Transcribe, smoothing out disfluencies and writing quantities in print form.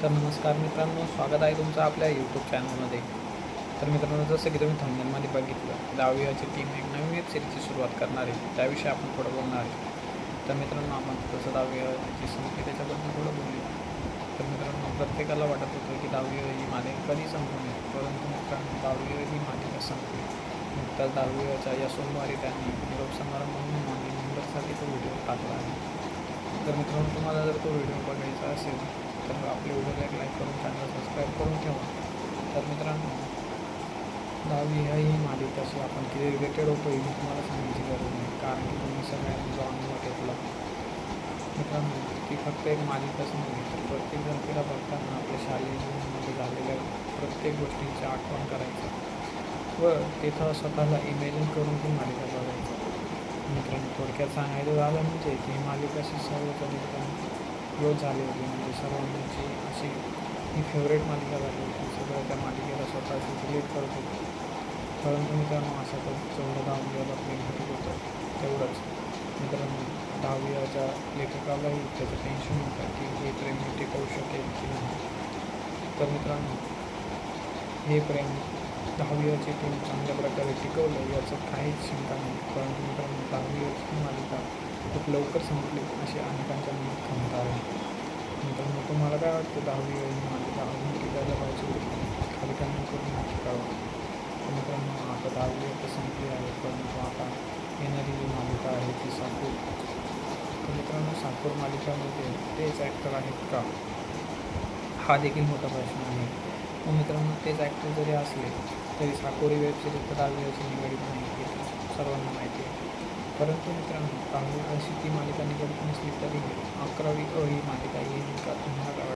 तर नमस्कार मित्रांनो, स्वागत आहे तुमचं आपल्या यूट्यूब चॅनलमध्ये. तर मित्रांनो, जसं की तुम्ही थंबनेलमध्ये बघितलं, 10वी टीम एक नवीन वेब सिरीजची सुरुवात करणार आहे. त्याविषयी आपण थोडं बोलणार आहे. तर मित्रांनो, आपण जसं 10वी संपली त्याच्याबद्दल थोडं बोलूया. तर मित्रांनो, प्रत्येकाला वाटत होतं की 10वी ही मालिका कधी संपून येईल, परंतु मित्रांनो 10वी ही मालिका संपली. नुकताच 10वीच्या या सोमवारी त्यांनी निरोप समारंभ म्हणून आणि नंबरसाठी तो व्हिडिओ टाकला आहे. तर मित्रांनो, तुम्हाला जर तो व्हिडिओ बघायचा असेल तर आपल्या व्हिडिओला एक लाईक करून चॅनल सबस्क्राईब करून ठेवा. तर मित्रांनो, 10वी ही मालिकाशी आपण किती रिलेटेड होतो ही मी तुम्हाला सांगायची गरज नाही, कारण की तुम्ही सगळ्यांनी जो अनुभव घेतला. मित्रांनो, ती फक्त एक मालिकाच नव्हे, तर प्रत्येकजण तिला बघताना आपल्या शालेय जीवनामध्ये झालेल्या प्रत्येक गोष्टींची आठवण करायचं व तिथं स्वतःला इमॅजिन करून ती मालिका बघायचं. मित्रांनो, थोडक्यात सांगायचं झालं म्हणजे की ही मालिकाशी सर्वजण क्लोज झाली होती, म्हणजे सर्वांची अशी ही फेवरेट मालिका झाली होती. सगळं त्या मालिकेला स्वतःशी रिलेट करत होते. परंतु मित्रांनो, असं तर जेवढं 10वीला प्रेम भेटत होतं तेवढंच मित्रांनो 10वीच्या लेखकालाही त्याचं टेन्शन होतं की हे प्रेम मी टिकवू शकेल की नाही. तर मित्रांनो, हे प्रेम 10वीची टीम चांगल्या प्रकारे टिकवलं याचं काहीच शंका नाही. परंतु मित्रांनो, 10वीची मालिका खूप लवकर संपली अशी अनेकांच्या मनात खंत आहे. मित्रांनो, तुम्हाला काय वाटतं 10वी ही मालिका अजून टिकायला पाहिजे होती? खाली कमेंट करून नक्की कळवा. तर मित्रांनो, आता 10वी आता संपली आहे, परंतु आता येणारी जी मालिका आहे ती साकूर. तर मित्रांनो, साकूर मालिकामध्ये तेच ॲक्टर आहेत का, हा देखील मोठा प्रश्न आहे. मग मित्रांनो, तेच ॲक्टर जरी असले तरी साकोरी वेब सिरीज तर 10वीची निगडीत नाही हे सर्वांना माहिती आहे. परंतु मित्रांनो, 10वी अशी ती मालिका निगडीत नसली तरी 11वी ही मालिका येईल का, तुम्हाला काय वाटतं?